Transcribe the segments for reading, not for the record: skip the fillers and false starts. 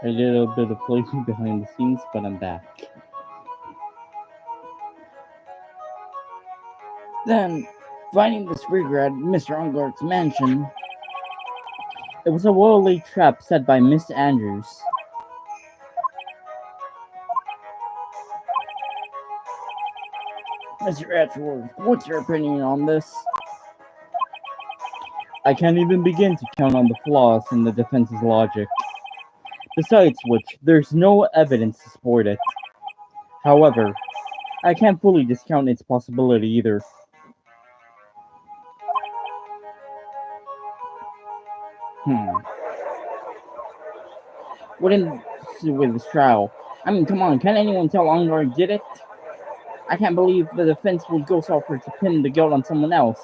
A little bit of playing behind the scenes, but I'm back. Then, finding this figure at Mr. Ungart's mansion, It was a well-laid trap set by Miss Andrews. Mr. Edgeworth, what's your opinion on this? I can't even begin to count on the flaws in the defense's logic. Besides which, there's no evidence to support it. However, I can't fully discount its possibility either. What in with this trial? I mean, come on, can anyone tell Ungart did it? I can't believe the defense would go so far to pin the guilt on someone else.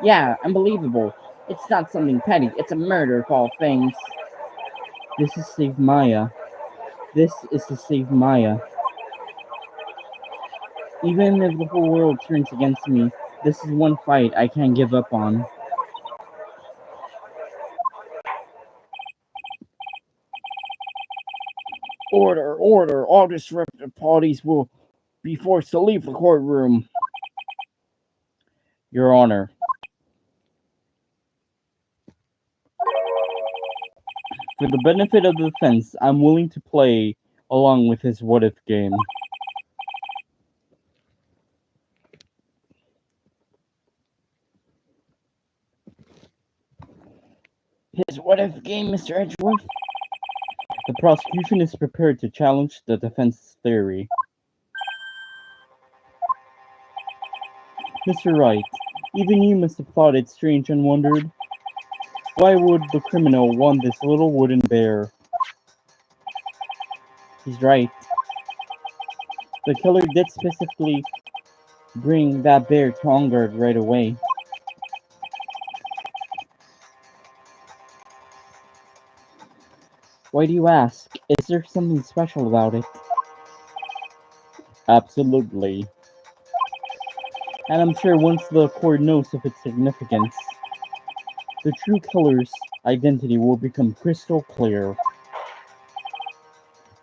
Yeah, unbelievable. It's not something petty, it's a murder of all things. This is save Maya. This is to save Maya. Even if the whole world turns against me, this is one fight I can't give up on. Order, order. All disruptive parties will be forced to leave the courtroom. Your Honor. For the benefit of the defense, I'm willing to play along with his what-if game. His what-if game, Mr. Edgeworth? The prosecution is prepared to challenge the defense's theory. Mr. Wright, even you must have thought it strange and wondered, why would the criminal want this little wooden bear? He's right. The killer did specifically bring that bear to Ungard right away. Why do you ask? Is there something special about it? Absolutely. And I'm sure once the court knows of its significance, the true killer's identity will become crystal clear.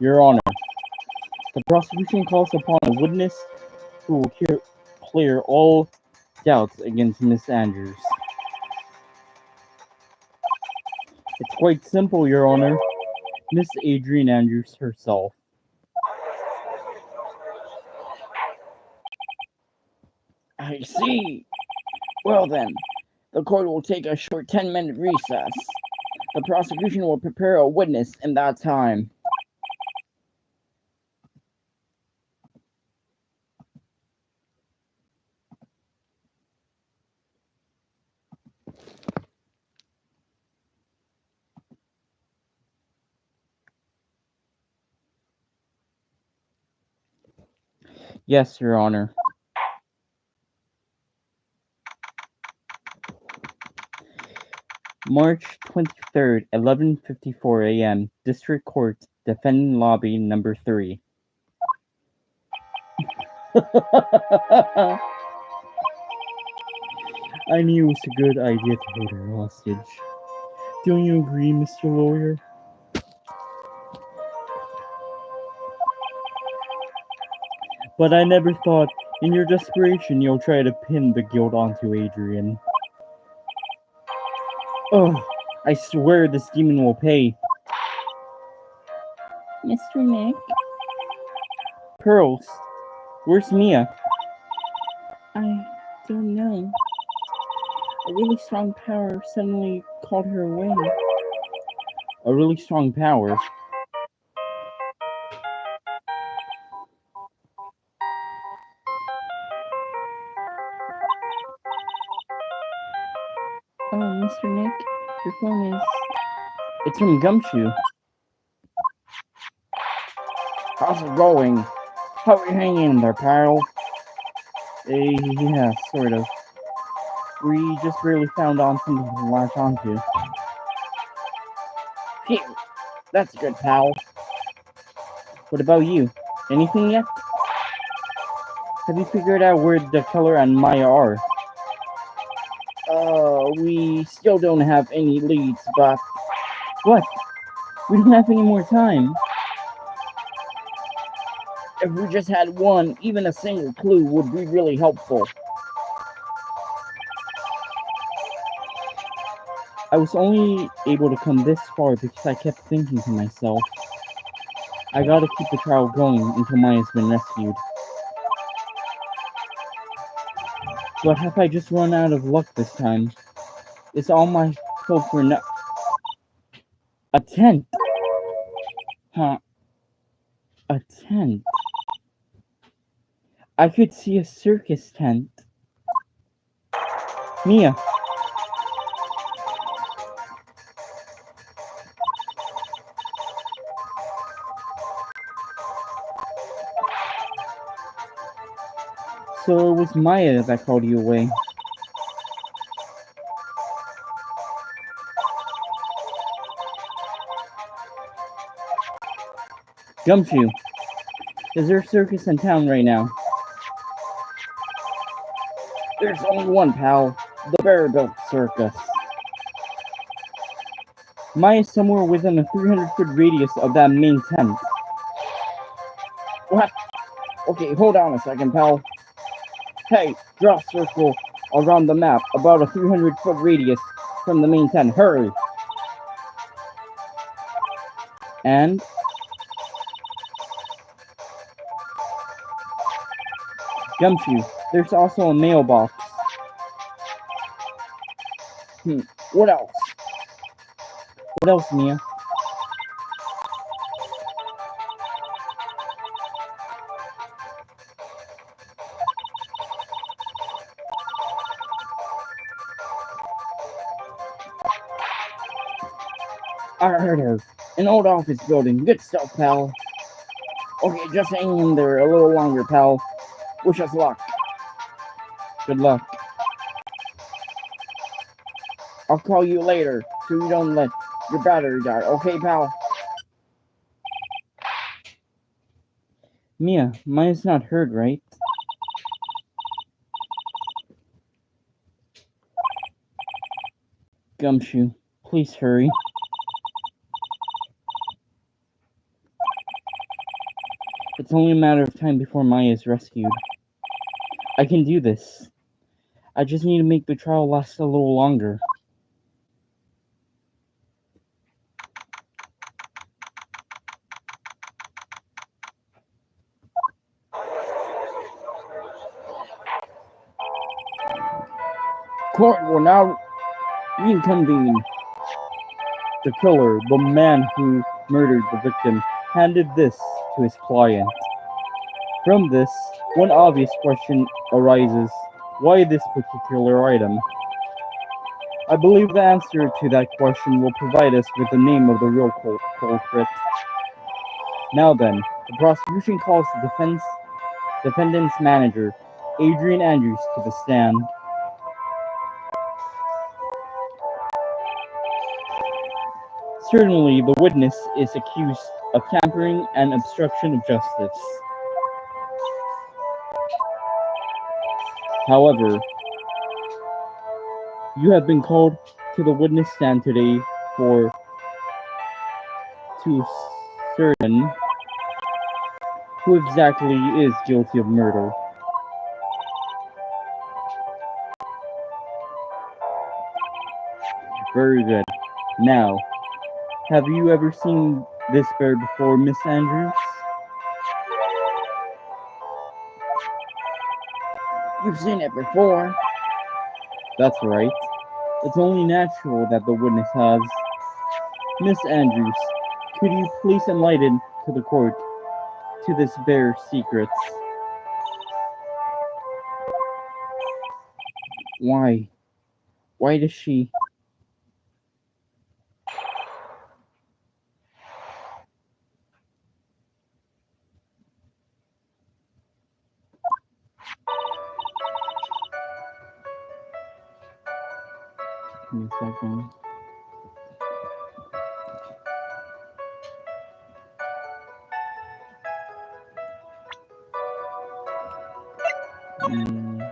Your Honor, the prosecution calls upon a witness who will clear all doubts against Miss Andrews. It's quite simple, Your Honor. Miss Adrian Andrews herself. I see. Well then, the court will take a short 10-minute recess. The prosecution will prepare a witness in that time. Yes, Your Honor. March 23rd, 11:54 a.m. District Court, Defendant Lobby Number 3. I knew it was a good idea to hold her hostage. Don't you agree, Mr. Lawyer? But I never thought, in your desperation, you'll try to pin the guilt onto Adrian. Oh, I swear this demon will pay. Mr. Nick? Pearls, where's Mia? I don't know. A really strong power suddenly called her away. A really strong power? Oh, Mr. Nick, your phone is... It's from Gumshoe. How's it going? How are you hanging in there, pal? Yeah, sort of. We just barely found on something to latch onto. Phew, that's good, pal. What about you? Anything yet? Have you figured out where the killer and Maya are? We still don't have any leads, but... What? We don't have any more time. If we just had one, even a single clue would be really helpful. I was only able to come this far because I kept thinking to myself, I gotta keep the trial going until Maya's been rescued. But have I just run out of luck this time? It's all my hope for a tent? Huh? A tent? I could see a circus tent. Mia! So it was Maya that called you away. Gumshoe, is there a circus in town right now? There's only one, pal. The Bear-Built Circus. Maya's somewhere within a 300-foot radius of that main tent. What? Okay, hold on a second, pal. Hey, draw a circle around the map about a 300-foot radius from the main tent. Hurry! And Gumshoe, there's also a mailbox. What else? What else, Mia? I heard her. An old office building. Good stuff, pal. Okay, just hang in there a little longer, pal. Wish us luck. Good luck. I'll call you later so you don't let your battery die. Okay, pal? Mia, Maya's not hurt, right? Gumshoe, please hurry. It's only a matter of time before Maya is rescued. I can do this. I just need to make the trial last a little longer. Court will now reconvene. The killer, the man who murdered the victim, handed this to his client. From this, one obvious question arises: why this particular item? I believe the answer to that question will provide us with the name of the real culprit. Now then, the prosecution calls the defendant's manager, Adrian Andrews, to the stand. Certainly, the witness is accused of tampering and obstruction of justice. However, you have been called to the witness stand today to certain who exactly is guilty of murder. Very good. Now, have you ever seen this bear before, Miss Andrews? You've seen it before. That's right. It's only natural that the witness has. Miss Andrews, could you please enlighten to the court to this bear's secrets? Why? Why does she? Give me a second. Um,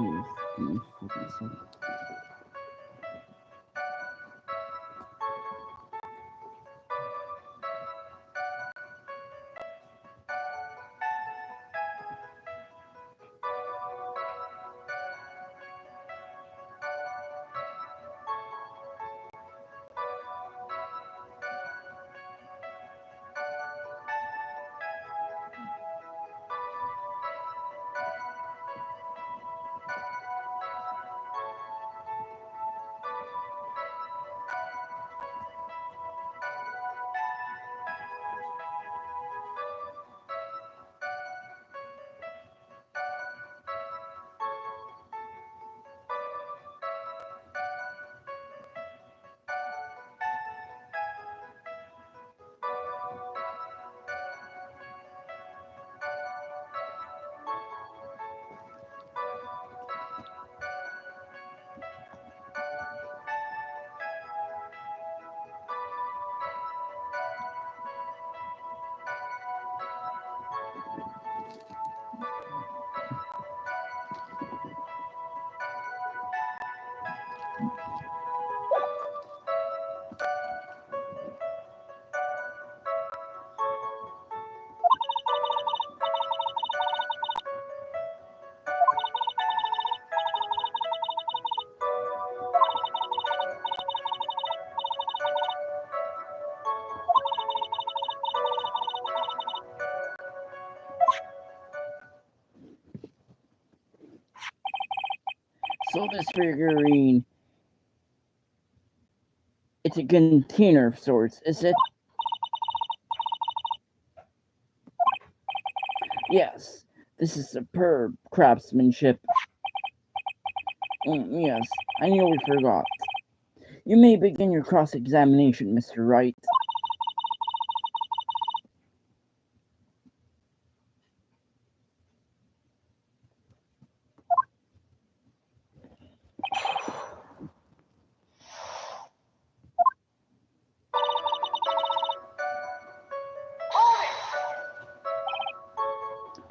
Please, give me a fucking second. So this figurine, it's a container of sorts, is it? Yes, this is superb craftsmanship. Yes, I nearly forgot. You may begin your cross-examination, Mr. Wright.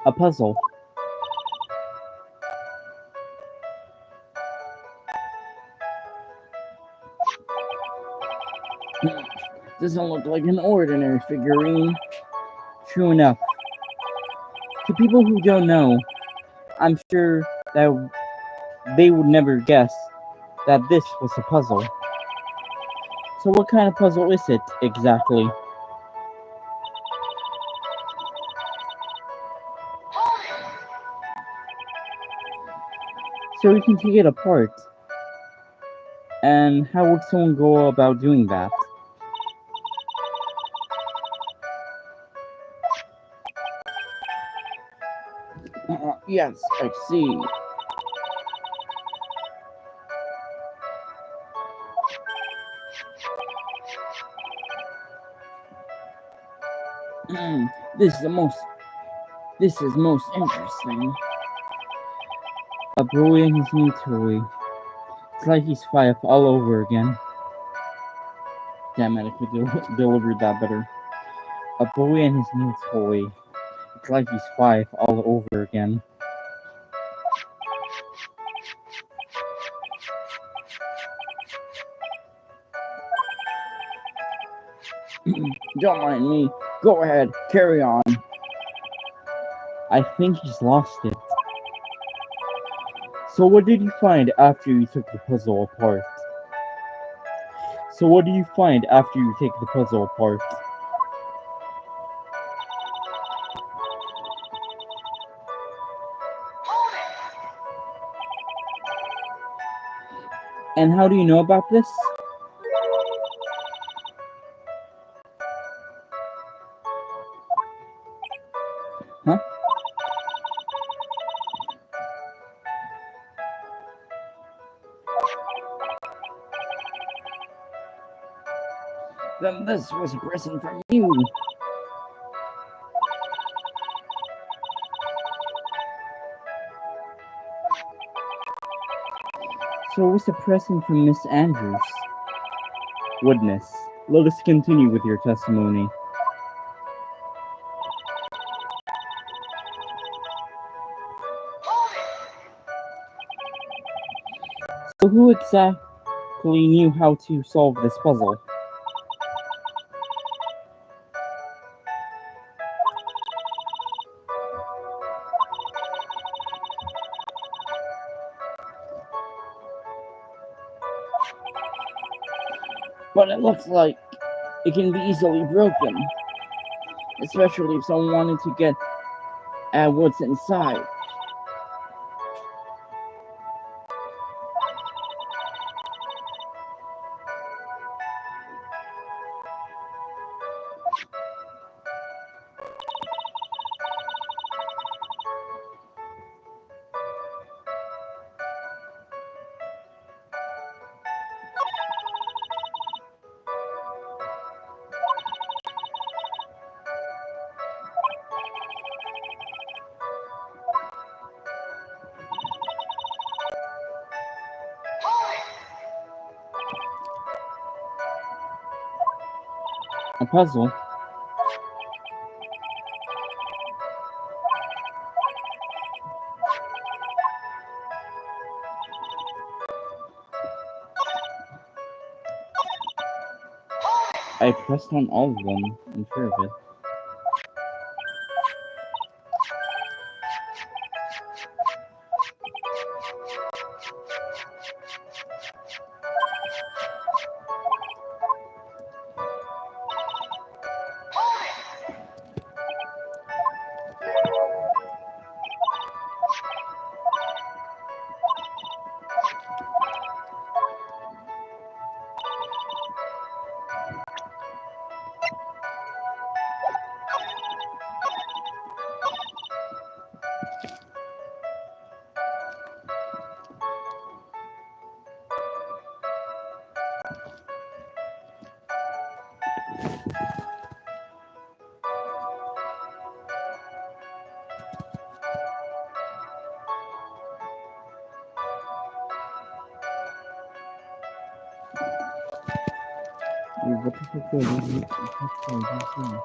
A puzzle. Doesn't look like an ordinary figurine. True enough. To people who don't know, I'm sure that they would never guess that this was a puzzle. So what kind of puzzle is it, exactly? So we can take it apart. And how would someone go about doing that? Yes, I see. This is most interesting. A boy and his new toy. It's like he's 5 all over again. Damn it, I could deliver that better. A boy and his new toy. It's like he's 5 all over again. Don't mind me. Go ahead, carry on. I think he's lost it. So what did you find after you took the puzzle apart? And how do you know about this? Huh? Then this was a present from you. So it was a present from Miss Andrews. Witness, let us continue with your testimony. who exactly knew how to solve this puzzle? But it looks like it can be easily broken, especially if someone wanted to get at what's inside. A puzzle? I pressed on all of them, I'm sure of it. What the fuck was that?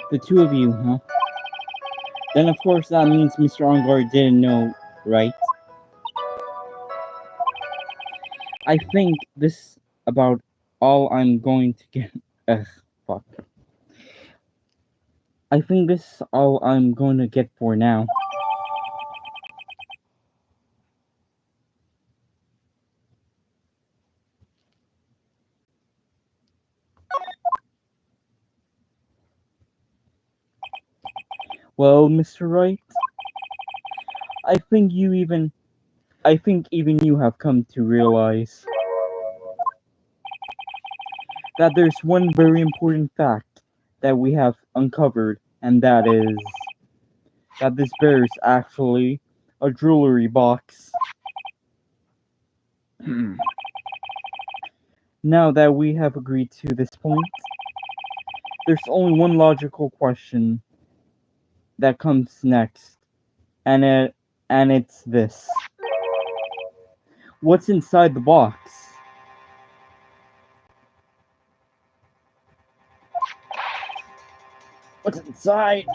The two of you, huh? Then of course that means Mr. Ongar didn't know, right? I think this about all I'm going to get. Ugh, fuck. I think this is all I'm going to get for now. Well, Mr. Wright, I think even you have come to realize that there's one very important fact that we have uncovered, and that is that this bear is actually a jewelry box. Now that we have agreed to this point, there's only one logical question that comes next, and it's this. What's inside the box? What's inside?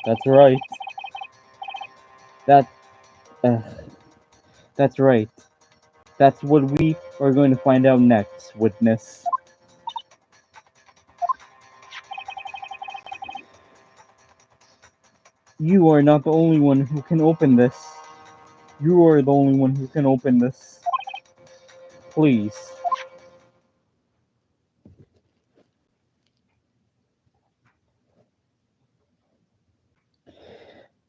That's right. That's right. That's what we are going to find out next, witness. You are not the only one who can open this. You are the only one who can open this. Please.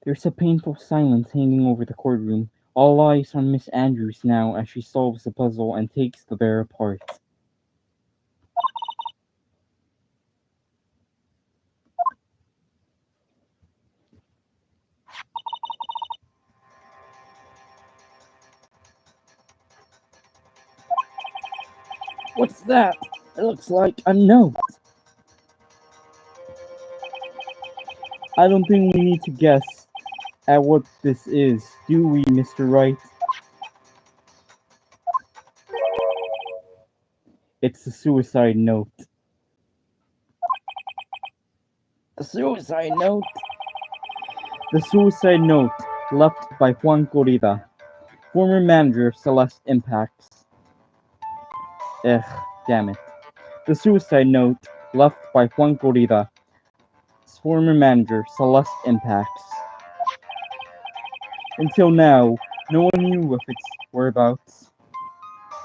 There's a painful silence hanging over the courtroom. All eyes on Miss Andrews now as she solves the puzzle and takes the bear apart. What's that? It looks like a note. I don't think we need to guess at what this is, do we, Mr. Wright? It's a suicide note. A suicide note? The suicide note left by Juan Corrida, former manager of Celeste Impacts. Damn it. The suicide note left by Juan Corrida, former manager, Celeste Impacts. Until now, no one knew of its whereabouts.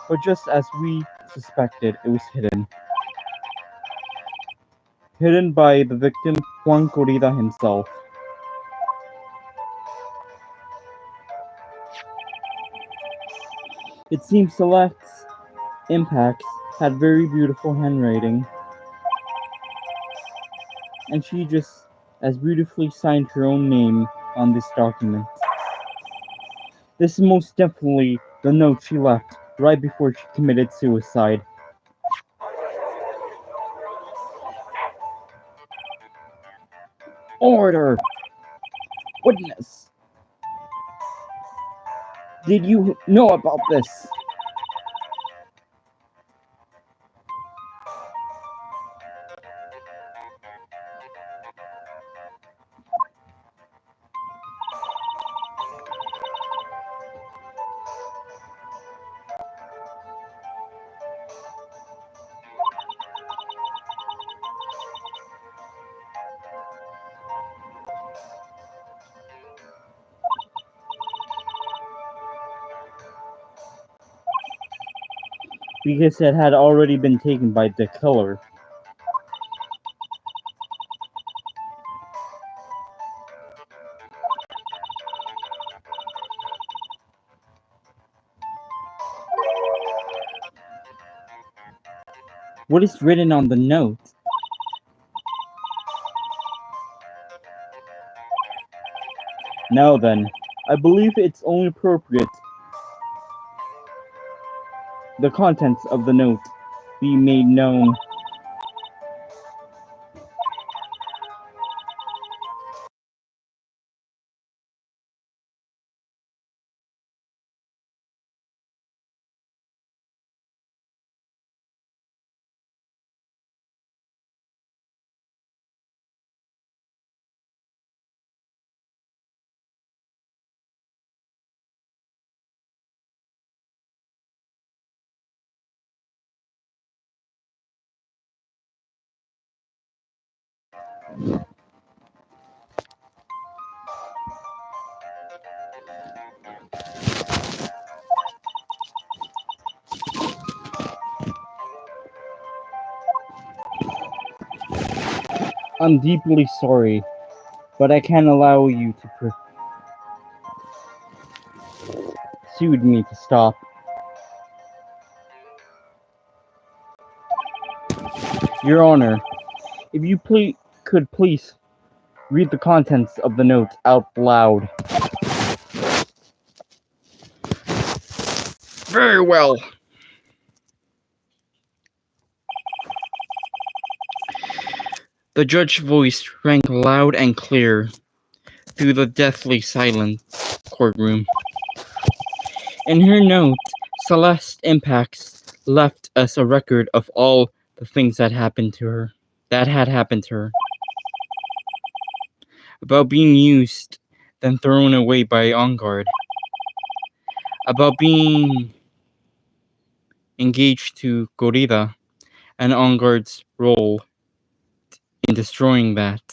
But just as we suspected, it was hidden. Hidden by the victim, Juan Corrida himself. It seems Celeste's Impacts had very beautiful handwriting, and she just as beautifully signed her own name on this document. This is most definitely the note she left right before she committed suicide. Order! Witness! Did you know about this? Because it had already been taken by the killer. What is written on the note? Now then, I believe it's only appropriate the contents of the note be made known. I'm deeply sorry, but I can't allow you to persuade me to stop. Your Honor, if you could please read the contents of the note out loud. Very well. The judge's voice rang loud and clear through the deathly silent courtroom. In her note, Celeste Impacts left us a record of all the things that happened to her. That had happened to her. About being used, then thrown away by On Guard. About being engaged to Gorilla and On Guard's role in destroying that.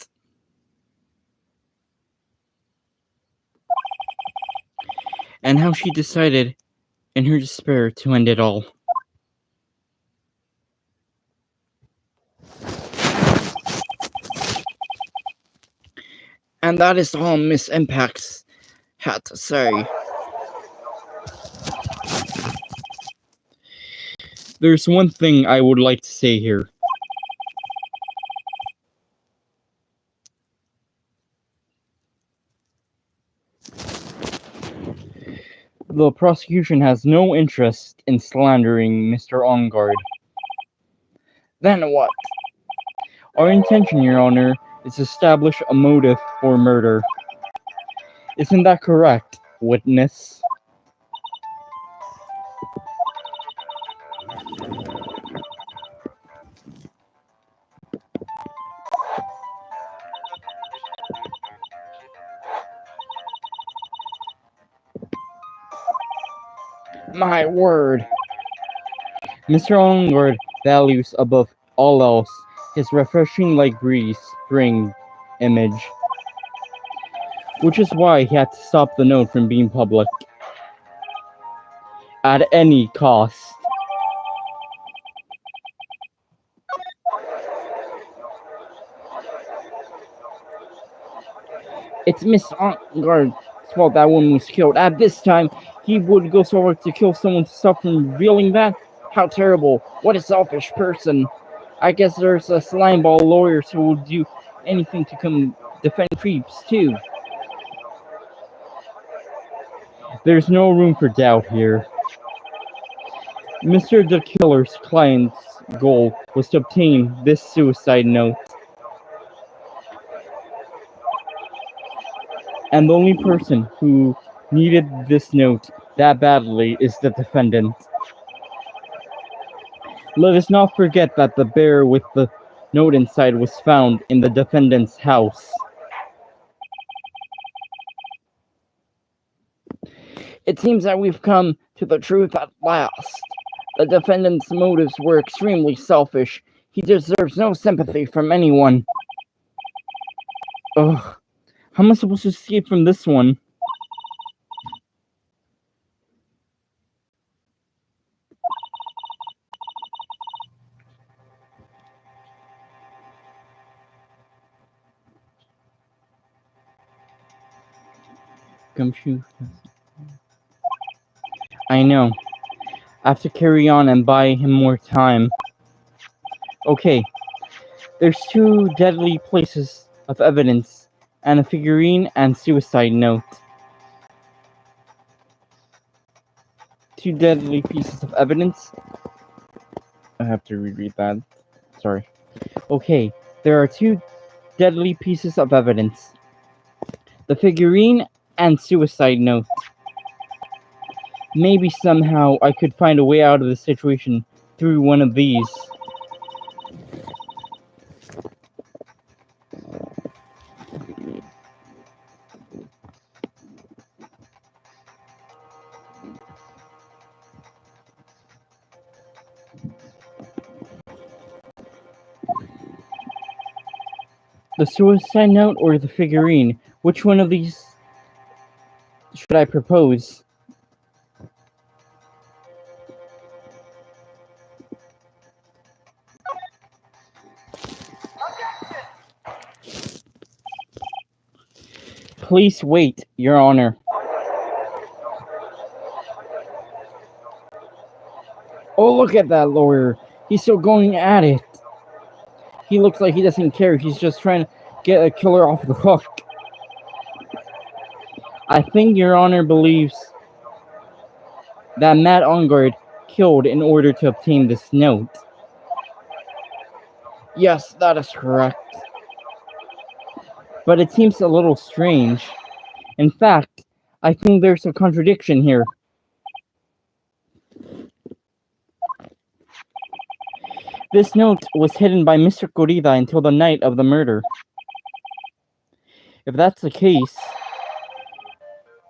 And how she decided, in her despair, to end it all. And that is all Miss Impacts had to say. There's one thing I would like to say here. The prosecution has no interest in slandering Mr. On Guard. Then what? Our intention, Your Honor, is to establish a motive for murder. Isn't that correct, witness? My word. Mr. On Guard values above all else his refreshing like breeze spring image, which is why he had to stop the note from being public at any cost. It's Miss On Guard's fault that woman was killed. At this time, he would go so far to kill someone to stop from revealing that? How terrible. What a selfish person. I guess there's a slimeball lawyers who will do anything to come defend creeps, too. There's no room for doubt here. Mr. the Killer's client's goal was to obtain this suicide note. And the only person who needed this note that badly is the defendant. Let us not forget that the bear with the note inside was found in the defendant's house. It seems that we've come to the truth at last. The defendant's motives were extremely selfish. He deserves no sympathy from anyone. Ugh. How am I supposed to escape from this one? Gumshoe. I know. I have to carry on and buy him more time. Okay. There's 2 deadly places of evidence and a figurine and suicide note. 2 deadly pieces of evidence. I have to reread that. Sorry. Okay, there are 2 deadly pieces of evidence. The figurine and suicide note. Maybe somehow I could find a way out of the situation through one of these. The suicide note or the figurine? Which one of these should I propose? Please wait, Your Honor. Oh, look at that lawyer. He's still going at it. He looks like he doesn't care. He's just trying to get a killer off the hook. I think Your Honor believes that Matt On Guard killed in order to obtain this note. Yes, that is correct. But it seems a little strange. In fact, I think there's a contradiction here. This note was hidden by Mr. Corrida until the night of the murder. If that's the case,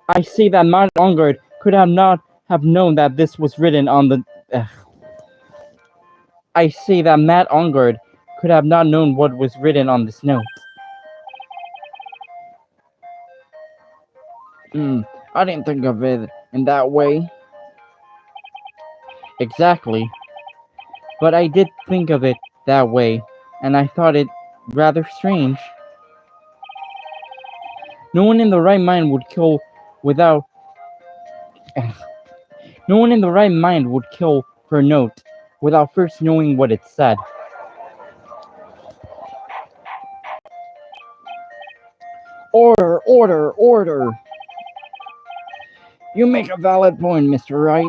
I say that Matt Ongard could not have known that this was written on the... I say that Matt Ongard could have not known what was written on this note. I didn't think of it in that way. Exactly. But I did think of it that way, and I thought it rather strange. No one in the right mind would kill without... No one in the right mind would kill for a note without first knowing what it said. Order, order, order! You make a valid point, Mr. Wright.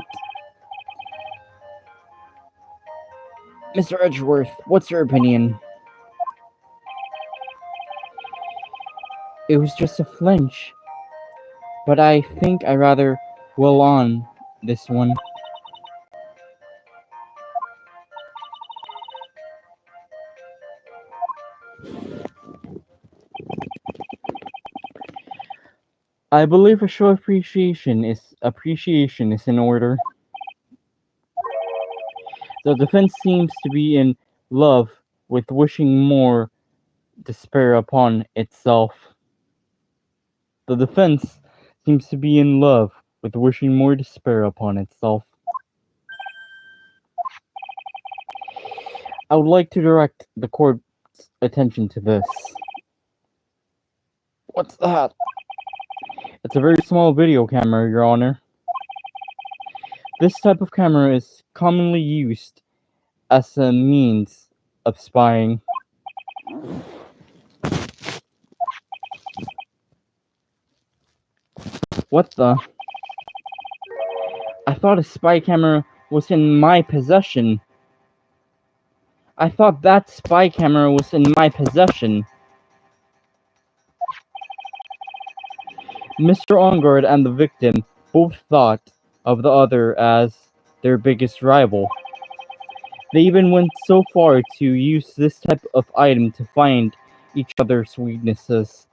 Mr. Edgeworth, what's your opinion? It was just a flinch, but I think I rather will on this one. I believe a show of appreciation is in order. The defense seems to be in love with wishing more despair upon itself. The defense seems to be in love with wishing more despair upon itself. I would like to direct the court's attention to this. What's that? It's a very small video camera, Your Honor. This type of camera is commonly used as a means of spying. What the? I thought a spy camera was in my possession. I thought that spy camera was in my possession. Mr. Ongard and the victim both thought of the other as their biggest rival. They even went so far to use this type of item to find each other's weaknesses.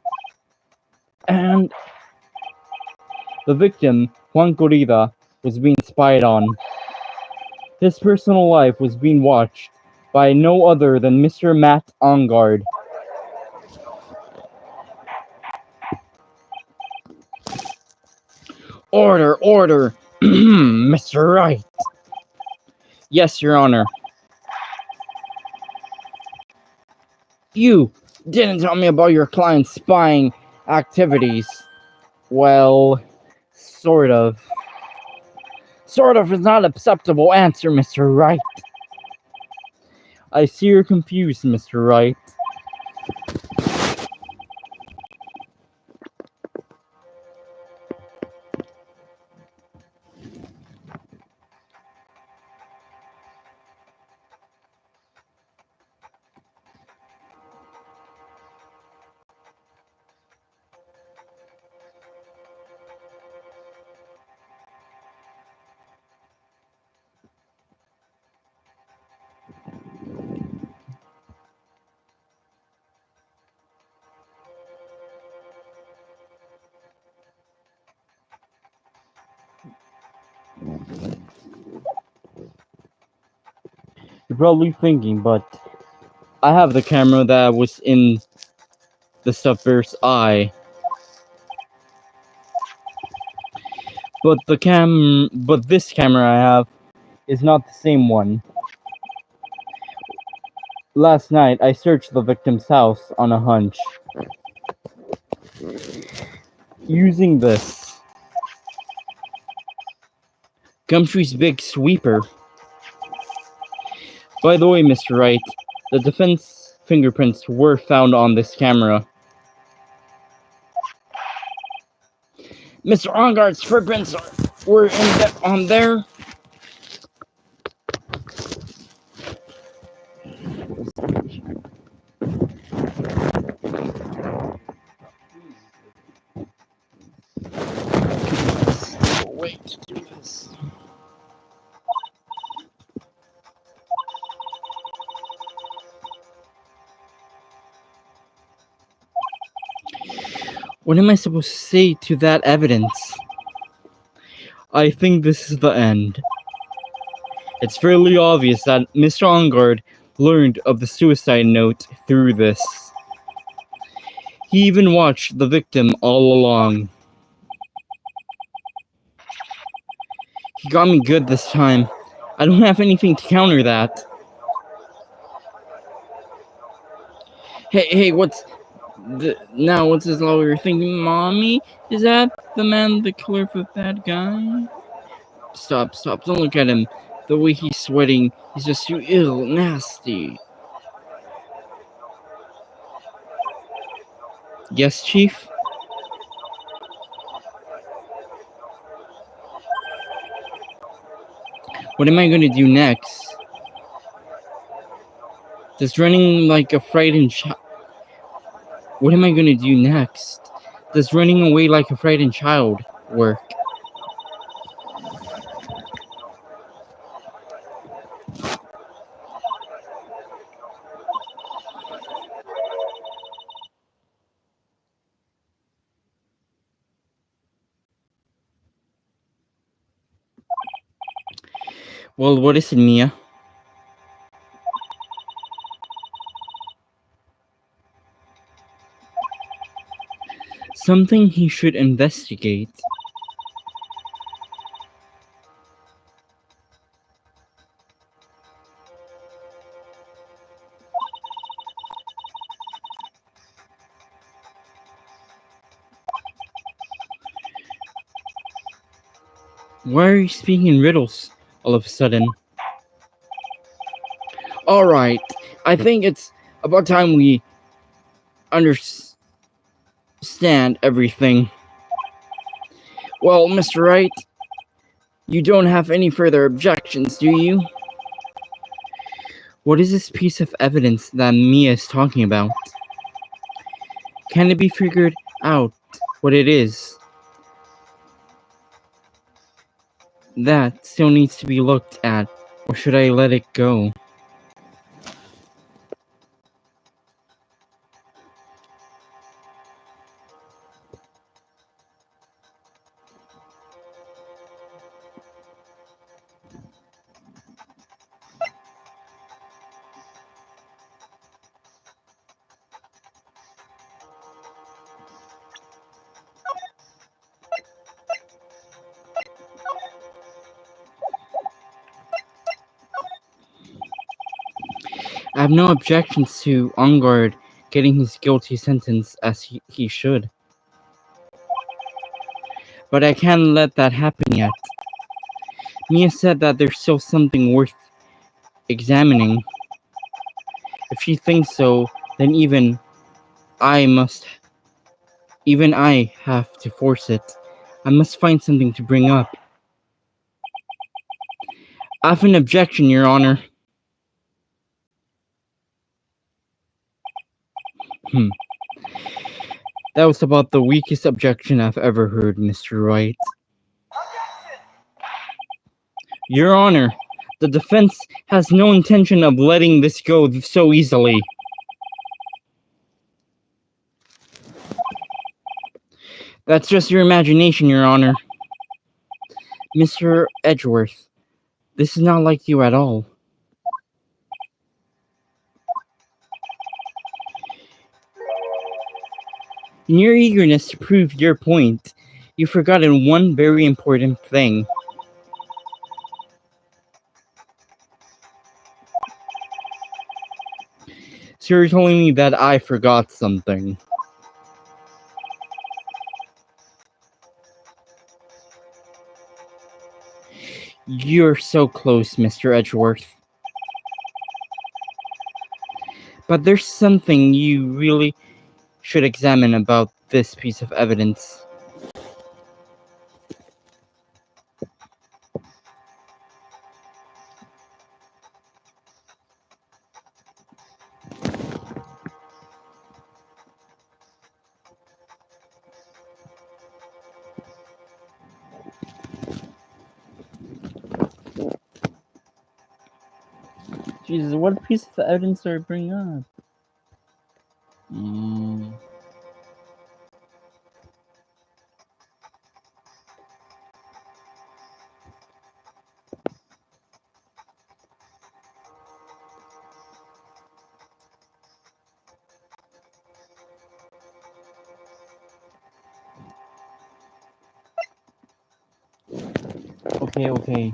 And the victim, Juan Corrida, was being spied on. His personal life was being watched by no other than Mr. Matt Ongard. Order, order! Mr. Wright. Yes, Your Honor. You didn't tell me about your client's spying activities. Well, sort of. Sort of is not an acceptable answer, Mr. Wright. I see you're confused, Mr. Wright. You're probably thinking, but I have the camera that was in the sufferer's eye. But this camera I have is not the same one. Last night, I searched the victim's house on a hunch. Using this Gumtree's Big Sweeper. By the way, Mr. Wright, the defense fingerprints were found on this camera. Mr. Ongard's footprints were on there. Wait to do this. What am I supposed to say to that evidence? I think this is the end. It's fairly obvious that Mr. Ongard learned of the suicide note through this. He even watched the victim all along. He got me good this time. I don't have anything to counter that. Hey, what's this lawyer thinking? Mommy? Is that the man, the killer of the bad guy? Stop, don't look at him. The way he's sweating, he's just too ill, nasty. Yes, Chief? What am I gonna do next? Does running like a frightened child... What am I gonna do next? Does running away like a frightened child work? Well, what is it, Mia? Something he should investigate. Why are you speaking in riddles all of a sudden? Alright, I think it's about time we understand everything. Well, Mr. Wright, you don't have any further objections, do you? What is this piece of evidence that Mia is talking about? Can it be figured out what it is? That still needs to be looked at, or should I let it go? I have no objections to Ongard getting his guilty sentence as he should. But I can't let that happen yet. Mia said that there's still something worth examining. If she thinks so, then even I have to force it. I must find something to bring up. I have an objection, Your Honor. That was about the weakest objection I've ever heard, Mr. Wright. Your Honor, the defense has no intention of letting this go so easily. That's just your imagination, Your Honor. Mr. Edgeworth, this is not like you at all. In your eagerness to prove your point, you've forgotten one very important thing. So you're telling me that I forgot something. You're so close, Mr. Edgeworth. But there's something you really should examine about this piece of evidence. Jesus, what piece of evidence are you bringing up? Okay.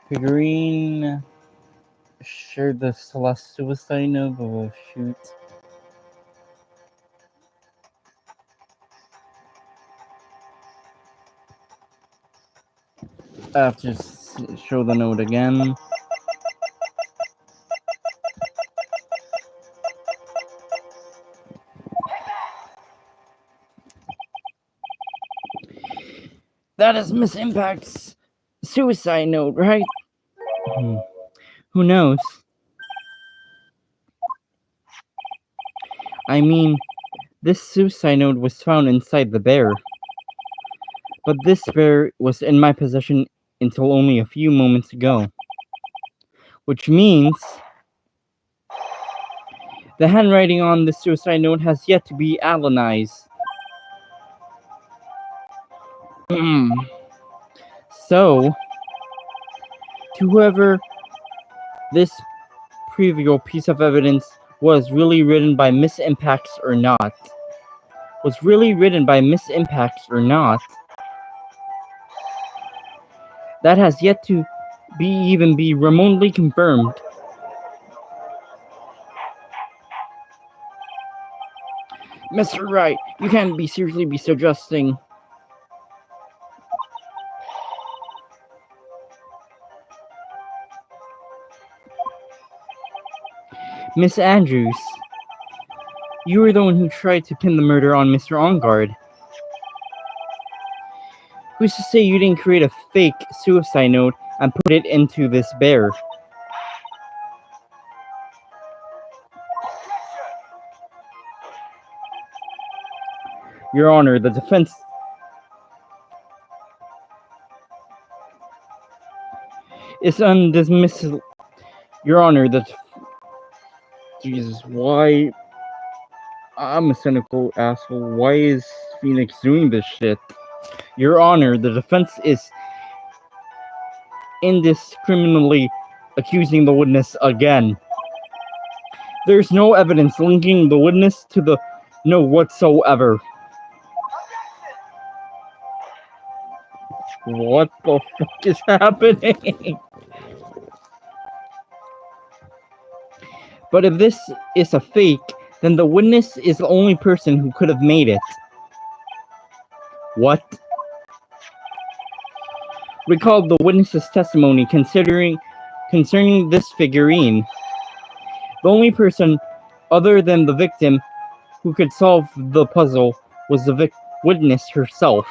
Figurine shared the Celeste suicide note, but shoot. I have to show the note again. That is Miss Impact's suicide note, right? Who knows? I mean, this suicide note was found inside the bear. But this bear was in my possession until only a few moments ago. Which means the handwriting on the suicide note has yet to be analyzed. So, to whoever this trivial piece of evidence was really written by Miss Impacts or not, that has yet to be remotely confirmed. Mr. Wright, you can't seriously be suggesting. Miss Andrews, you were the one who tried to pin the murder on Mr. Engarde. Who's to say you didn't create a fake suicide note and put it into this bear? Your Honor, the defense... is undismissable. Your Honor, Jesus, why... I'm a cynical asshole. Why is Phoenix doing this shit? Your Honor, the defense is indiscriminately accusing the witness again. There's no evidence linking the witness to the note whatsoever. What the fuck is happening? But if this is a fake, then the witness is the only person who could have made it. What? Recall the witness's testimony concerning this figurine. The only person other than the victim who could solve the puzzle was the witness herself.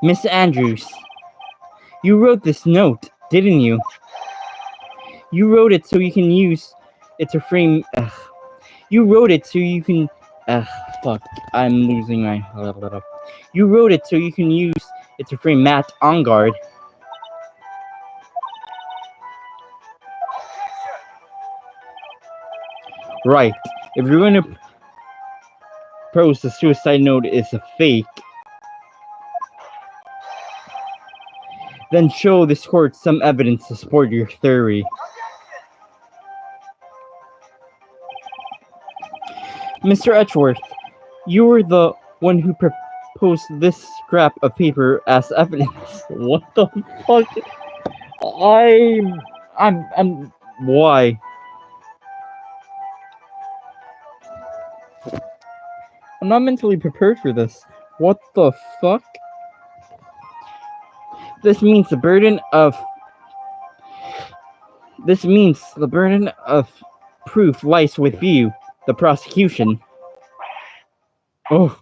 Miss Andrews, you wrote this note, didn't you? You wrote it so you can use it to frame... You wrote it so you can... fuck. I'm losing my... You wrote it so you can use it to frame Matt Engarde. Right. If you're going to propose the suicide note is a fake, then show this court some evidence to support your theory. Mr. Edgeworth, you were the one who proposed this scrap of paper as evidence. What the fuck? Why? I'm not mentally prepared for this. What the fuck? This means the burden of proof lies with you, the prosecution. Oh,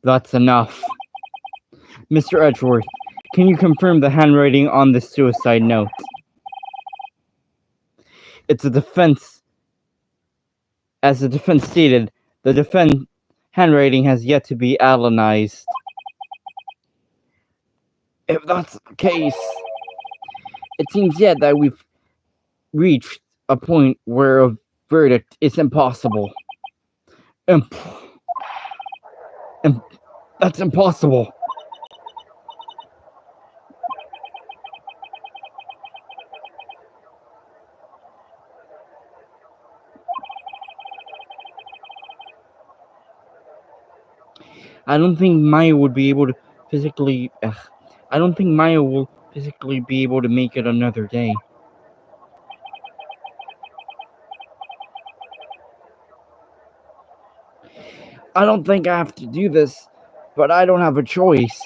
that's enough. Mr. Edgeworth, can you confirm the handwriting on the suicide note? It's a defense. As the defense stated, the defense handwriting has yet to be analyzed. If that's the case, it seems yet that we've reached a point where a verdict is impossible. That's impossible. I don't think Maya would be able to physically. I don't think Maya will physically be able to make it another day. I don't think I have to do this, but I don't have a choice.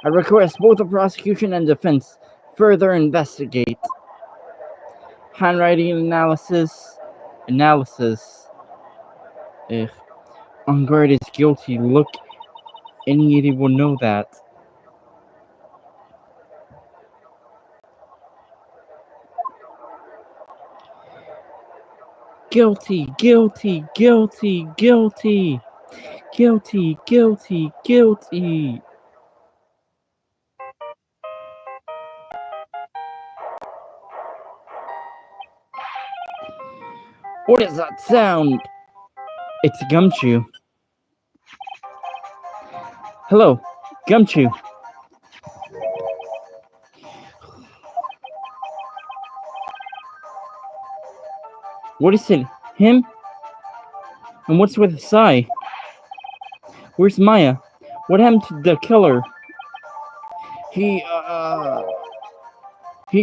I request both the prosecution and defense further investigate. Handwriting analysis. Ugh. On guard is guilty. Look, any idiot will know that. Guilty, guilty, guilty, guilty, guilty, guilty, guilty. What is that sound? It's Gumshoe. Hello, Gumshoe. What is it? Him? And what's with Sai? Where's Maya? What happened to the killer? He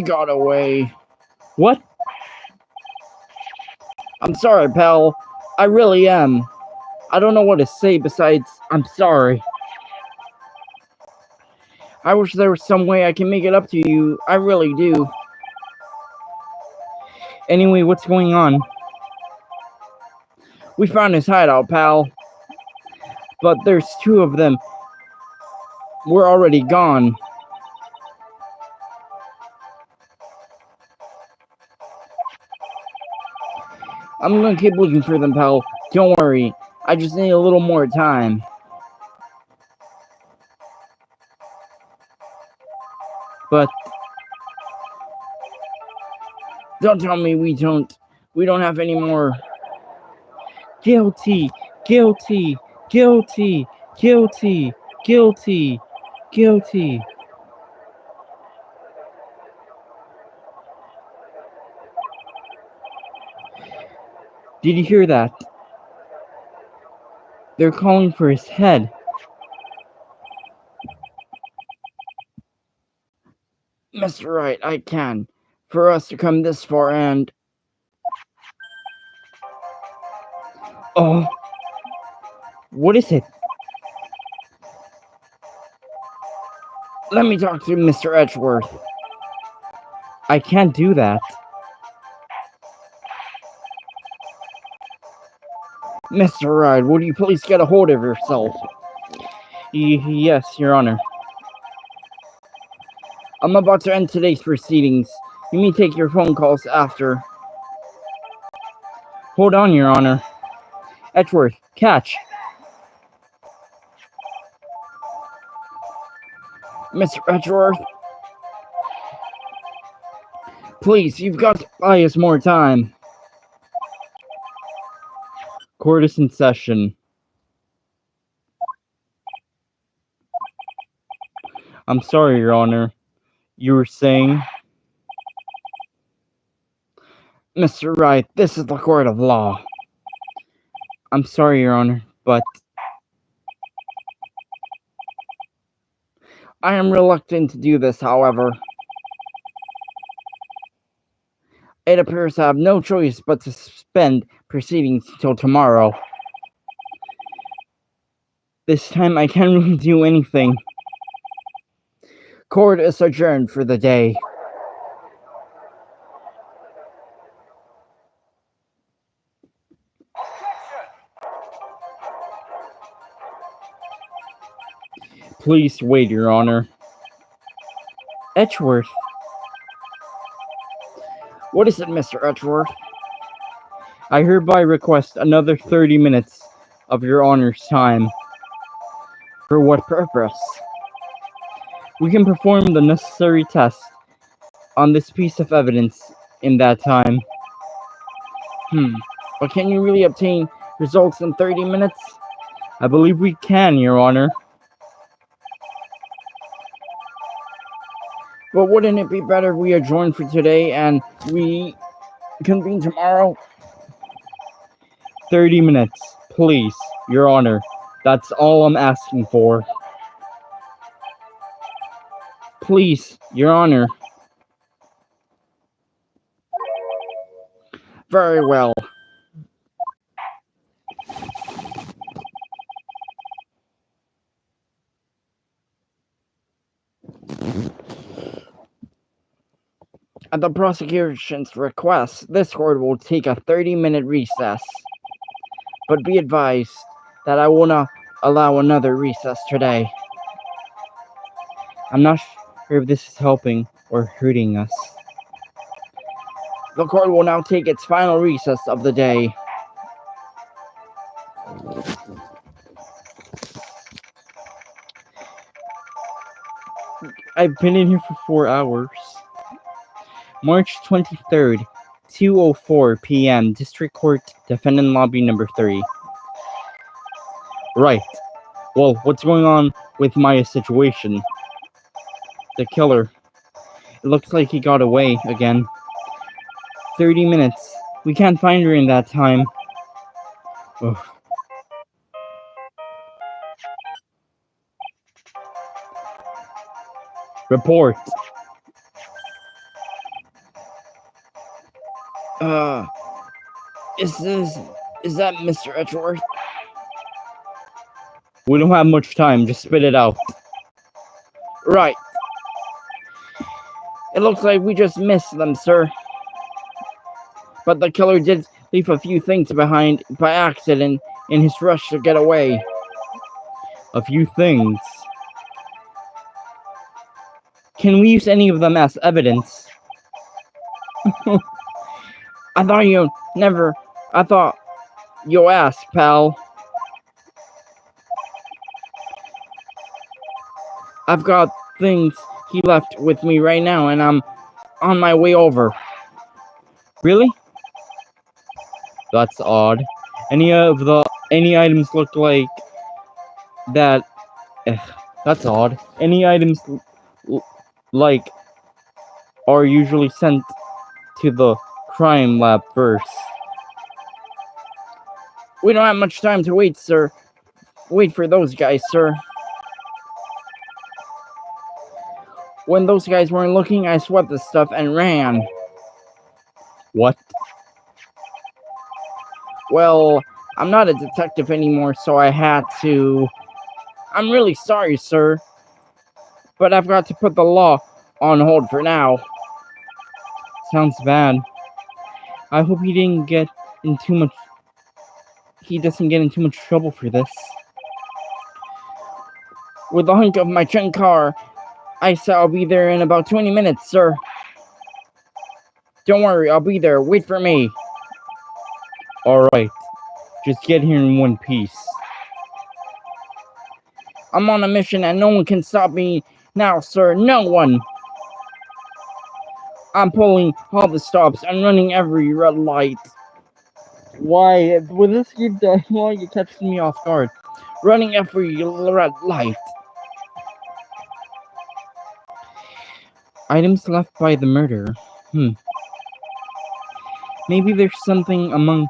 got away. What? I'm sorry, pal. I really am. I don't know what to say besides, I'm sorry. I wish there was some way I can make it up to you. I really do. Anyway, what's going on? We found his hideout, pal. But there's two of them. We're already gone. I'm gonna keep looking for them, pal. Don't worry. I just need a little more time. But don't tell me we don't have any more. Guilty, guilty, guilty, guilty, guilty, guilty. Did you hear that? They're calling for his head. Mr. Wright, I can. For us to come this far and... Oh. What is it? Let me talk to Mr. Edgeworth. I can't do that. Mr. Wright, would you please get a hold of yourself? Yes, Your Honor. I'm about to end today's proceedings. You may take your phone calls after. Hold on, Your Honor. Edgeworth, catch. Mr. Edgeworth. Please, you've got to buy us more time. Court is in session. I'm sorry, Your Honor. You were saying? Mr. Wright, this is the court of law. I'm sorry, Your Honor, but I am reluctant to do this, however. It appears I have no choice but to suspend proceedings till tomorrow. This time I can't really do anything. Court is adjourned for the day. Please wait, Your Honor. Edgeworth. What is it, Mr. Edgeworth? I hereby request another 30 minutes of Your Honor's time. For what purpose? We can perform the necessary test on this piece of evidence in that time. But can you really obtain results in 30 minutes? I believe we can, Your Honor. But wouldn't it be better if we adjourn for today and we convene tomorrow? 30 minutes, please, Your Honor. That's all I'm asking for. Please, Your Honor. Very well. At the prosecution's request, this court will take a 30-minute recess. But be advised that I will not allow another recess today. I'm not sure if this is helping or hurting us. The court will now take its final recess of the day. I've been in here for 4 hours. March 23rd, 2:04 p.m. District Court, Defendant Lobby number 3. Right. Well, what's going on with Maya's situation? The killer. It looks like he got away again. 30 minutes. We can't find her in that time. Ugh. Report. Is that Mr. Edgeworth? We don't have much time, just spit it out. Right. It looks like we just missed them, sir. But the killer did leave a few things behind by accident in his rush to get away. A few things. Can we use any of them as evidence? I thought you'll ask, pal. I've got things he left with me right now, and I'm on my way over. Really? That's odd. Any items look like that? That's odd. Any items like are usually sent to the crime lab first. We don't have much time to wait, sir. Wait for those guys, sir. When those guys weren't looking, I swept the stuff and ran. What? Well, I'm not a detective anymore, so I had to. I'm really sorry, sir. But I've got to put the law on hold for now. Sounds bad. I hope he doesn't get in too much trouble for this. With the hunk of my junk car, I said I'll be there in about 20 minutes, sir. Don't worry, I'll be there. Wait for me. Alright. Just get here in one piece. I'm on a mission and no one can stop me now, sir. No one. I'm pulling all the stops and running every red light. Why? With this game, why are you catching me off guard? Running every red light. Items left by the murderer. Maybe there's something among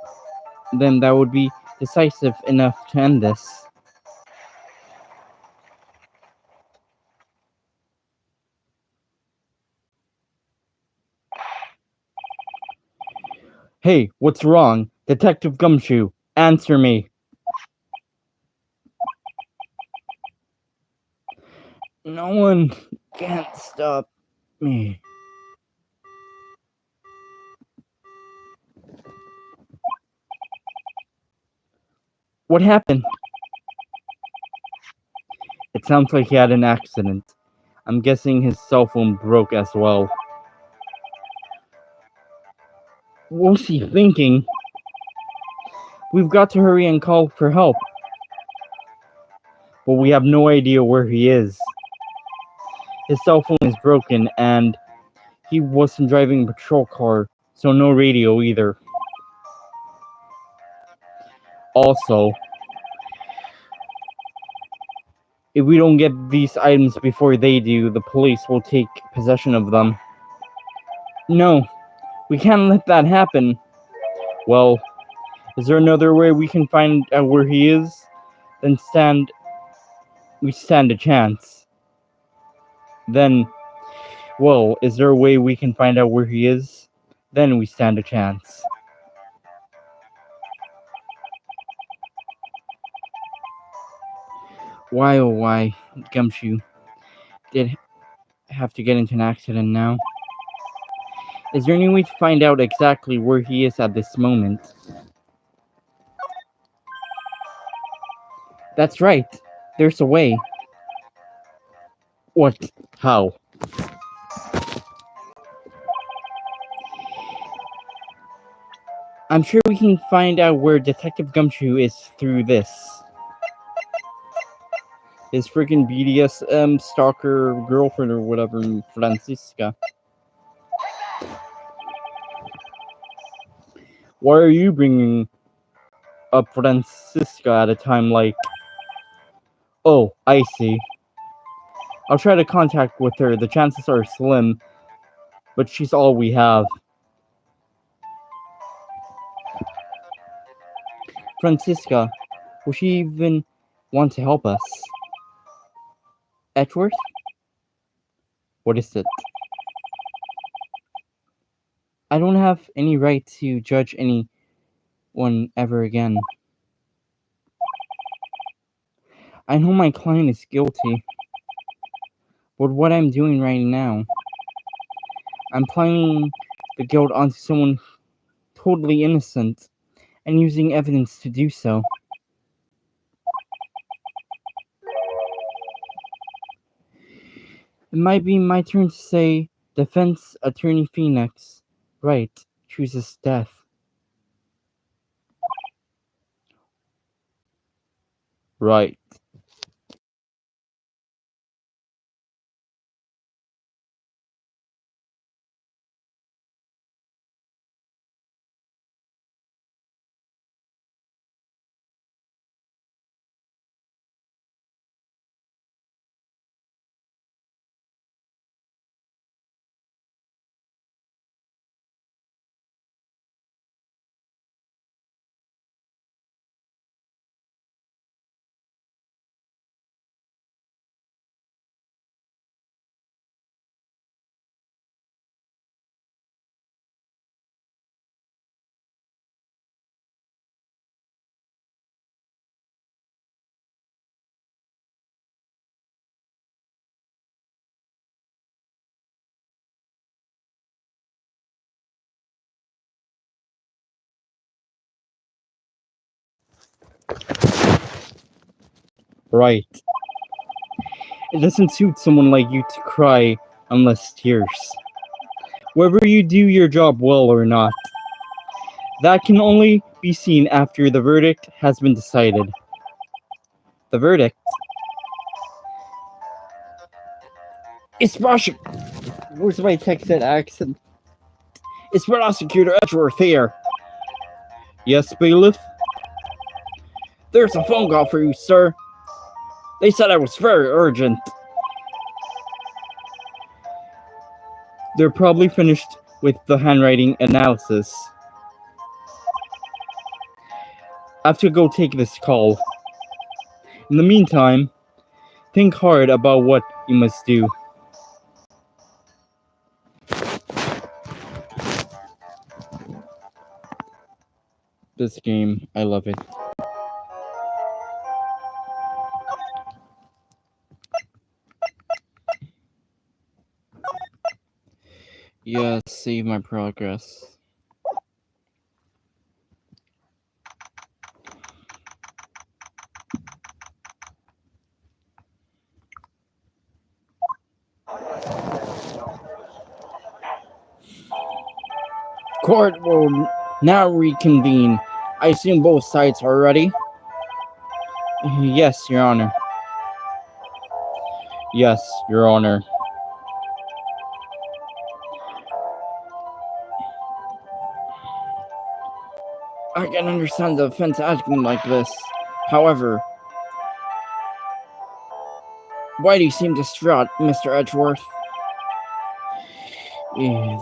them that would be decisive enough to end this. Hey, what's wrong? Detective Gumshoe, answer me. No one can't stop me. What happened? It sounds like he had an accident. I'm guessing his cell phone broke as well. What was he thinking? We've got to hurry and call for help. But we have no idea where he is. His cell phone is broken and he wasn't driving a patrol car, so no radio either. Also, if we don't get these items before they do, the police will take possession of them. No, we can't let that happen. Well, is there another way we can find out where he is? then we stand a chance. Then, well, is there a way we can find out where he is? Then we stand a chance. Why, oh why, Gumshoe did have to get into an accident now. Is there any way to find out exactly where he is at this moment? That's right. There's a way. What? How? I'm sure we can find out where Detective Gumshoe is through this. His freaking BDSM stalker girlfriend or whatever, Francisca. Why are you bringing up Francisca at a time like... Oh, I see. I'll try to contact with her. The chances are slim, but she's all we have. Francisca, will she even want to help us? Edgeworth? What is it? I don't have any right to judge anyone ever again. I know my client is guilty, but what I'm doing right now, I'm planning the guilt onto someone totally innocent and using evidence to do so. It might be my turn to say Defense Attorney Phoenix, right, chooses death. Right. Right. It doesn't suit someone like you to cry unless tears. Whether you do your job well or not, that can only be seen after the verdict has been decided. The verdict is Where's my Texan accent? It's Prosecutor Edgeworth here. Yes, bailiff? There's a phone call for you, sir. They said it was very urgent. They're probably finished with the handwriting analysis. I have to go take this call. In the meantime, think hard about what you must do. This game, I love it. Yeah, save my progress. Court will now reconvene. I assume both sides are ready? Yes, Your Honor. Yes, Your Honor. I can understand the defense acting like this. However, why do you seem distraught, Mr. Edgeworth?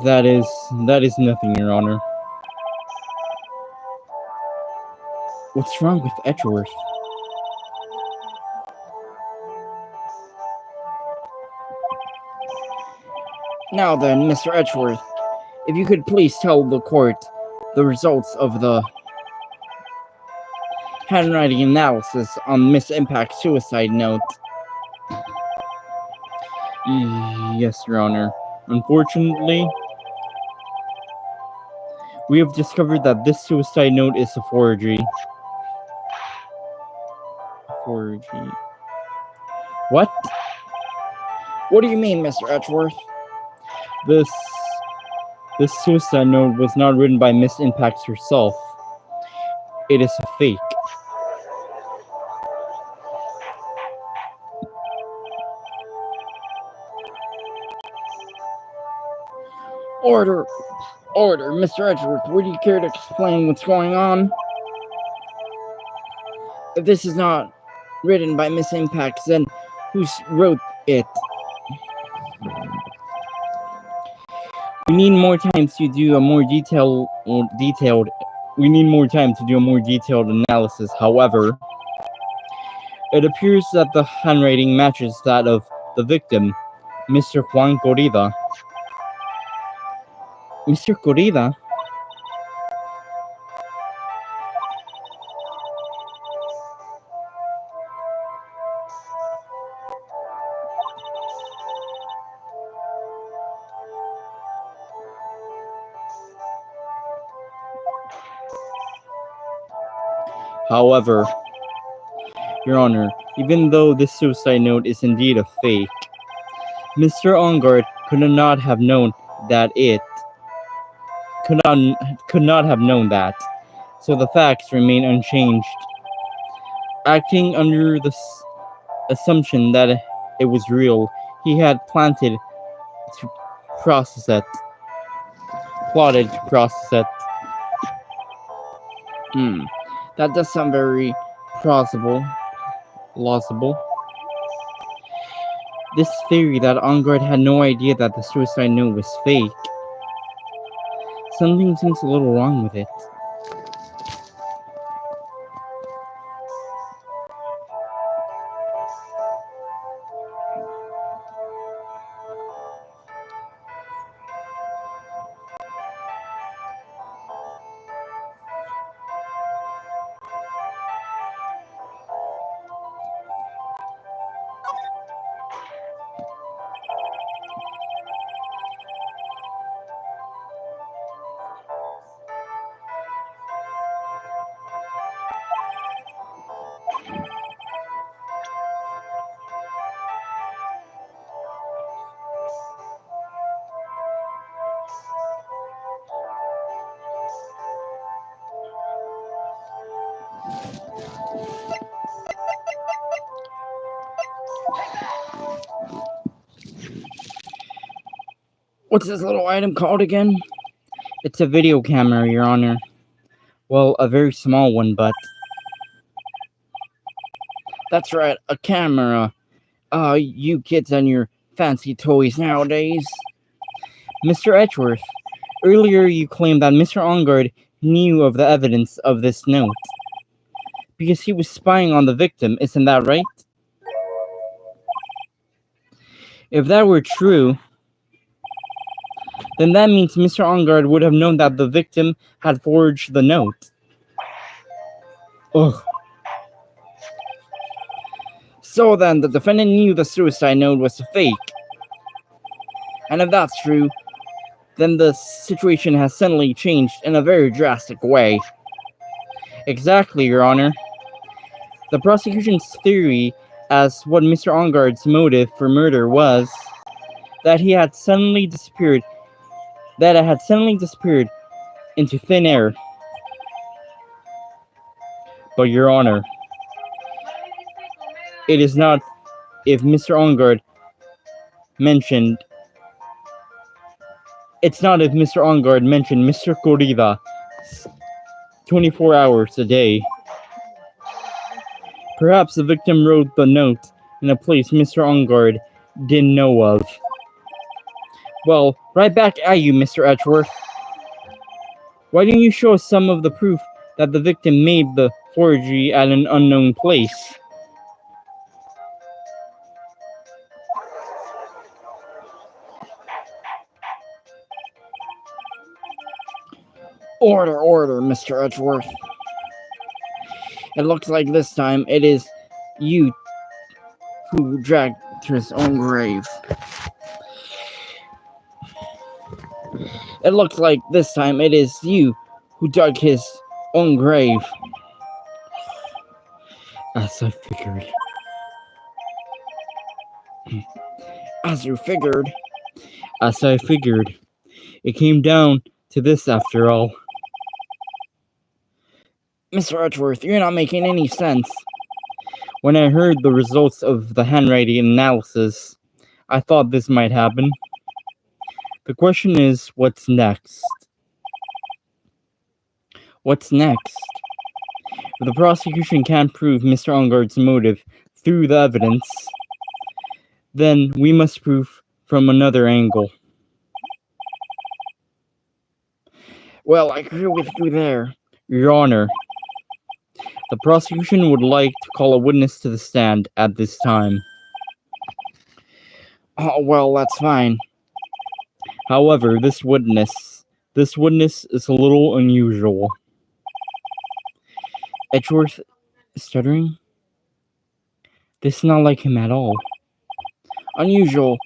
That is nothing, Your Honor. What's wrong with Edgeworth? Now then, Mr. Edgeworth, if you could please tell the court the results of the handwriting analysis on Miss Impact's suicide note. Yes, Your Honor. Unfortunately, we have discovered that this suicide note is a forgery. Forgery. What? What do you mean, Mr. Edgeworth? This suicide note was not written by Miss Impact herself. It is a fake. Order, Mr. Edgeworth, would you care to explain what's going on? If this is not written by Miss Impact, then who wrote it? We need more time to do a more detailed. We need more time to do a more detailed analysis. However, it appears that the handwriting matches that of the victim, Mr. Juan Corrida. Mr. Corrida? However, Your Honor, even though this suicide note is indeed a fake, Mr. Ongard could not have known that it could not have known that, so the facts remain unchanged. Acting under the assumption that it was real, he had plotted to process it. That does sound very plausible. This theory that Ongard had no idea that the suicide note was fake. Something seems a little wrong with it. What's this little item called again? It's a video camera, Your Honor. Well, a very small one, but... That's right, a camera. You kids and your fancy toys nowadays. Mr. Edgeworth, earlier you claimed that Mr. Ongard knew of the evidence of this note. Because he was spying on the victim, isn't that right? If that were true, then that means Mr. Ongard would have known that the victim had forged the note. Ugh. So then, the defendant knew the suicide note was a fake. And if that's true, then the situation has suddenly changed in a very drastic way. Exactly, Your Honor. The prosecution's theory as what Mr. Ongard's motive for murder was that it had suddenly disappeared into thin air. But Your Honor, it is not if Mr. Ongard mentioned Mr. Corrida 24 hours a day. Perhaps the victim wrote the note in a place Mr. Ongard didn't know of. Well, right back at you, Mr. Edgeworth. Why didn't you show us some of the proof that the victim made the forgery at an unknown place? Order, Mr. Edgeworth. It looks like this time it is you who dragged to his own grave. It looks like this time it is you who dug his own grave. As I figured. As you figured. As I figured. It came down to this after all. Mr. Edgeworth, you're not making any sense. When I heard the results of the handwriting analysis, I thought this might happen. The question is, what's next? What's next? If the prosecution can't prove Mr. Ungard's motive through the evidence, then we must prove from another angle. Well, I agree with you there, Your Honor. The prosecution would like to call a witness to the stand at this time. Oh, well, that's fine. However, this witness is a little unusual. Edgeworth stuttering? This is not like him at all. Unusual?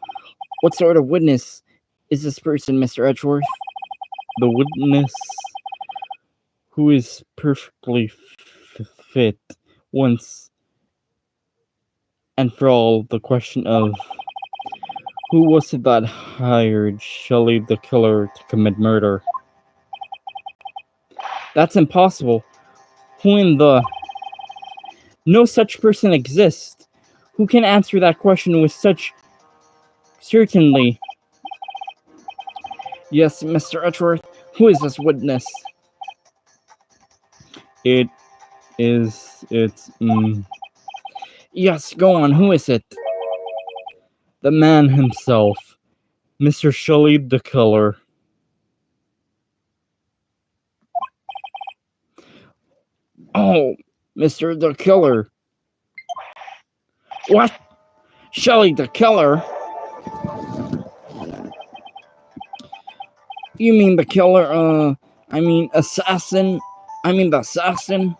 What sort of witness is this person, Mr. Edgeworth? The witness who is perfectly fit once and for all the question of who was it that hired Shelley the killer to commit murder? That's impossible. Who in the... No such person exists. Who can answer that question with such certainty? Yes, Mr. Edgeworth, who is this witness? Yes, go on, who is it? The man himself, Mr. Shelley the killer. Oh, Mr. the killer. What? Shelley the killer? You mean the killer, assassin? The assassin?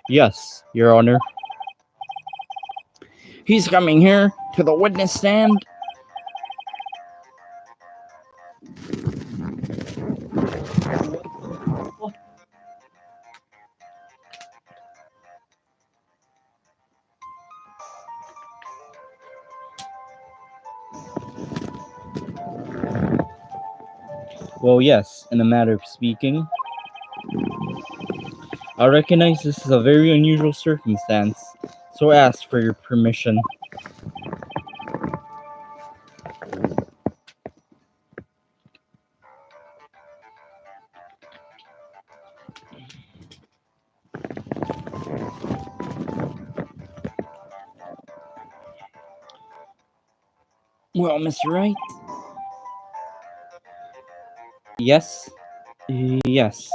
Yes, Your Honor. He's coming here to the witness stand? Well, yes, in a matter of speaking. I recognize this is a very unusual circumstance, so I ask for your permission. Well, Mr. Wright? Yes? Yes.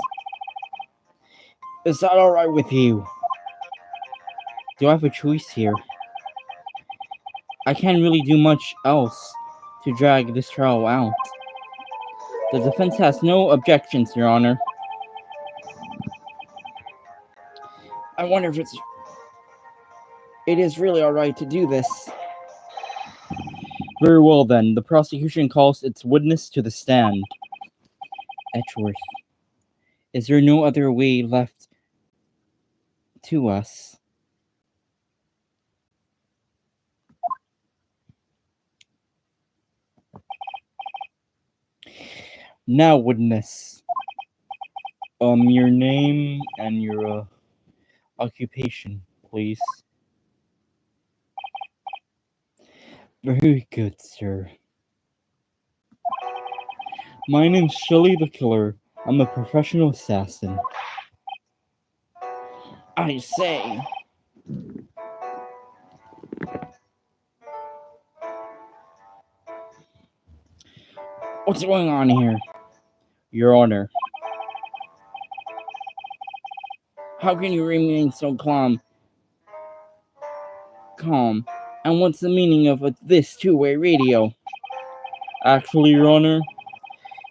Is that alright with you? Do I have a choice here? I can't really do much else to drag this trial out. The defense has no objections, Your Honor. I wonder if it is really alright to do this. Very well then, the prosecution calls its witness to the stand. Edgeworth, is there no other way left to us? Now, witness. Your name and your occupation, please. Very good, sir. My name's Shelley the Killer. I'm a professional assassin. I say. What's going on here? Your Honor. How can you remain so calm? And what's the meaning of this two-way radio? Actually, Your Honor,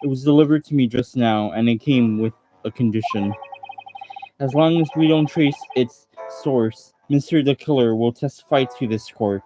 it was delivered to me just now, and it came with a condition. As long as we don't trace its source, Mr. the Killer will testify to this court.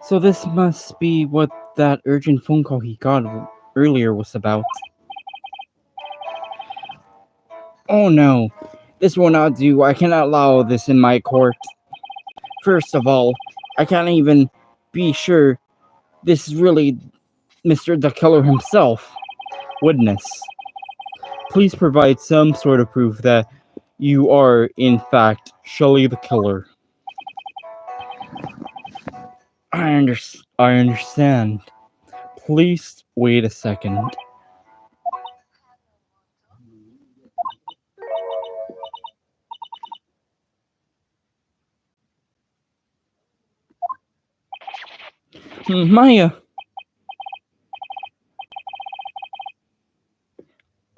So this must be what that urgent phone call he got earlier was about. Oh no, this will not do. I cannot allow this in my court. First of all, I can't even be sure this is really Mr. the Killer himself. Witness, please provide some sort of proof that you are, in fact, Shelly the Killer. I understand. Please wait a second. Maya!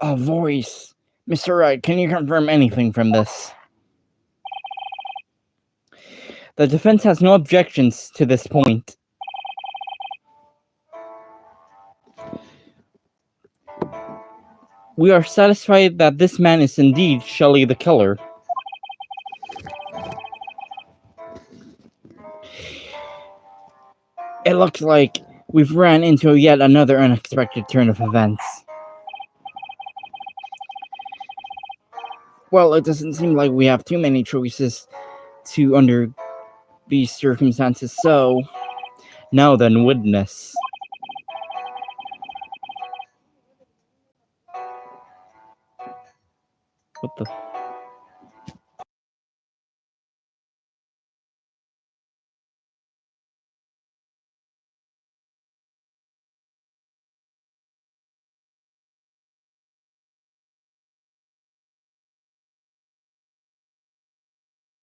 A voice. Mr. Wright, can you confirm anything from this? The defense has no objections to this point. We are satisfied that this man is indeed Shelly the Killer. It looks like we've ran into yet another unexpected turn of events. Well, it doesn't seem like we have too many choices under these circumstances, so now then, witness. What the